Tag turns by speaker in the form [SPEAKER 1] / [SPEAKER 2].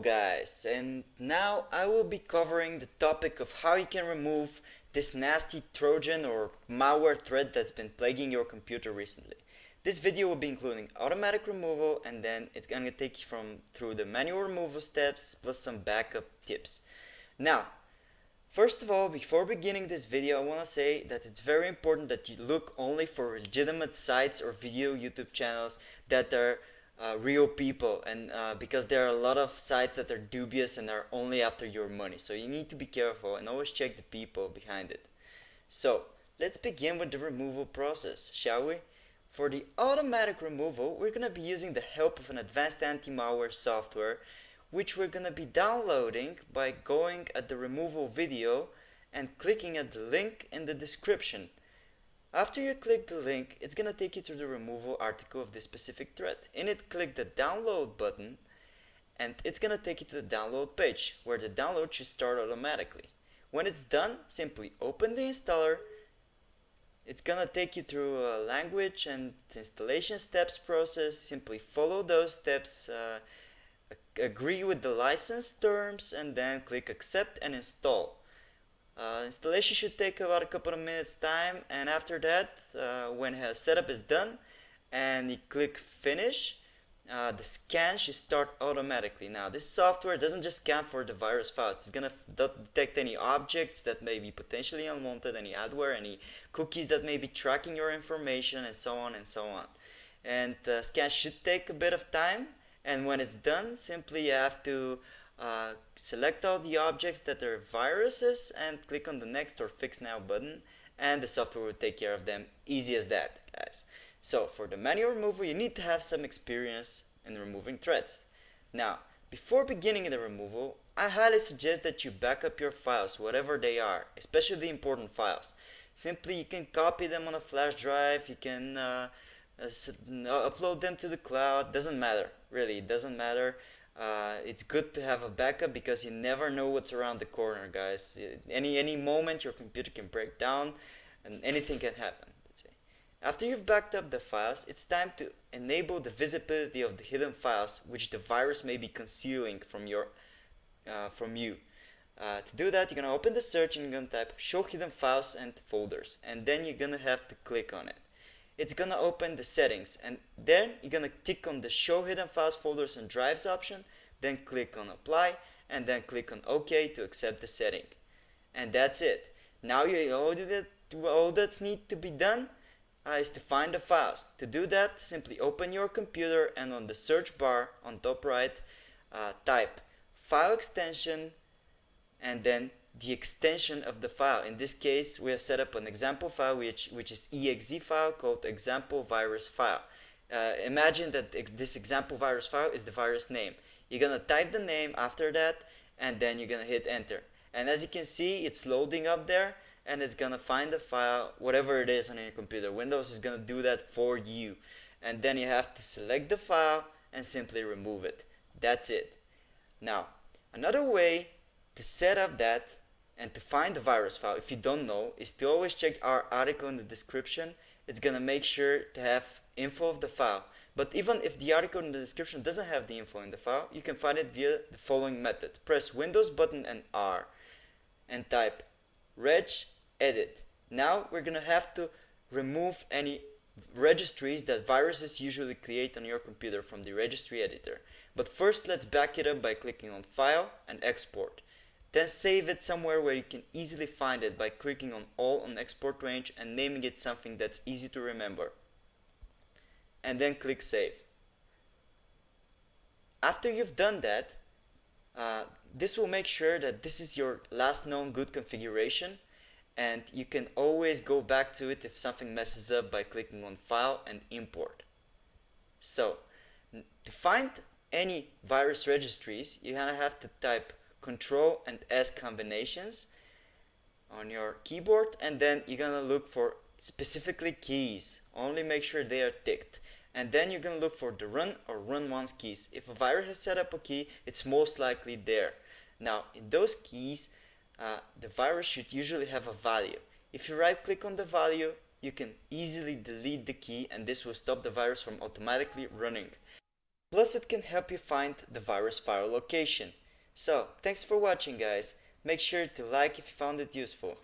[SPEAKER 1] guys, and now I will be covering the topic of how you can remove this nasty Trojan or malware threat that's been plaguing your computer recently. This video will be including automatic removal, and then it's going to take you through the manual removal steps plus some backup tips. Now, first of all, before beginning this video, I want to say that it's very important that you look only for legitimate sites or video YouTube channels that are real people, and because there are a lot of sites that are dubious and are only after your money, so you need to be careful and always check the people behind it. So let's begin with the removal process, shall we? For the automatic removal, we're going to be using the help of an advanced anti-malware software, which we're going to be downloading by going at the removal video and clicking at the link in the description. After you click the link, it's going to take you to the removal article of this specific thread. In it, click the download button, and it's going to take you to the download page, where the download should start automatically. When it's done, simply open the installer. It's going to take you through a language and installation steps process. Simply follow those steps, agree with the license terms, and then click accept and install. Installation should take about a couple of minutes time, and after that, when setup is done and you click finish, the scan should start automatically. Now, this software doesn't just scan for the virus files. It's gonna detect any objects that may be potentially unwanted, any adware, any cookies that may be tracking your information, and so on and so on. And scan should take a bit of time, and when it's done, simply you have to select all the objects that are viruses and click on the next or fix now button, and the software will take care of them. Easy as that, guys. So for the manual removal, you need to have some experience in removing threads. Now, before beginning the removal, I highly suggest that you back up your files, whatever they are, especially the important files. Simply, you can copy them on a flash drive, you can upload them to the cloud. Doesn't matter, really, it doesn't matter. It's good to have a backup because you never know what's around the corner, guys. Any moment your computer can break down and anything can happen. Let's say. After you've backed up the files, it's time to enable the visibility of the hidden files which the virus may be concealing from you. To do that, you're going to open the search and you're going to type show hidden files and folders, and then you're going to have to click on it. It's going to open the settings, and then you're going to click on the show hidden files, folders and drives option, then click on apply, and then click on OK to accept the setting. And that's it. Now all that's need to be done is to find the files. To do that, simply open your computer and on the search bar on top right, type file extension and then the extension of the file. In this case, we have set up an example file which is exe file called example virus file. Imagine that this example virus file is the virus name. You're gonna type the name after that, and then you're gonna hit enter. And as you can see, it's loading up there, and it's gonna find the file, whatever it is on your computer. Windows is gonna do that for you. And then you have to select the file and simply remove it. That's it. Now, another way to set up that and to find the virus file, if you don't know, is to always check our article in the description. It's gonna make sure to have info of the file. But even if the article in the description doesn't have the info in the file, you can find it via the following method. Press Windows button and R and type reg edit. Now we're gonna have to remove any registries that viruses usually create on your computer from the registry editor. But first, let's back it up by clicking on File and Export. Then save it somewhere where you can easily find it by clicking on All on Export Range and naming it something that's easy to remember. And then click Save. After you've done that, this will make sure that this is your last known good configuration, and you can always go back to it if something messes up by clicking on File and Import. So, to find any virus registries, you're gonna have to type Control and S combinations on your keyboard, and then you're gonna look for specifically keys. Only make sure they are ticked. And then you're gonna look for the run or run once keys. If a virus has set up a key, it's most likely there. Now, in those keys, the virus should usually have a value. If you right click on the value, you can easily delete the key, and this will stop the virus from automatically running. Plus it can help you find the virus file location. So, thanks for watching guys. Make sure to like if you found it useful.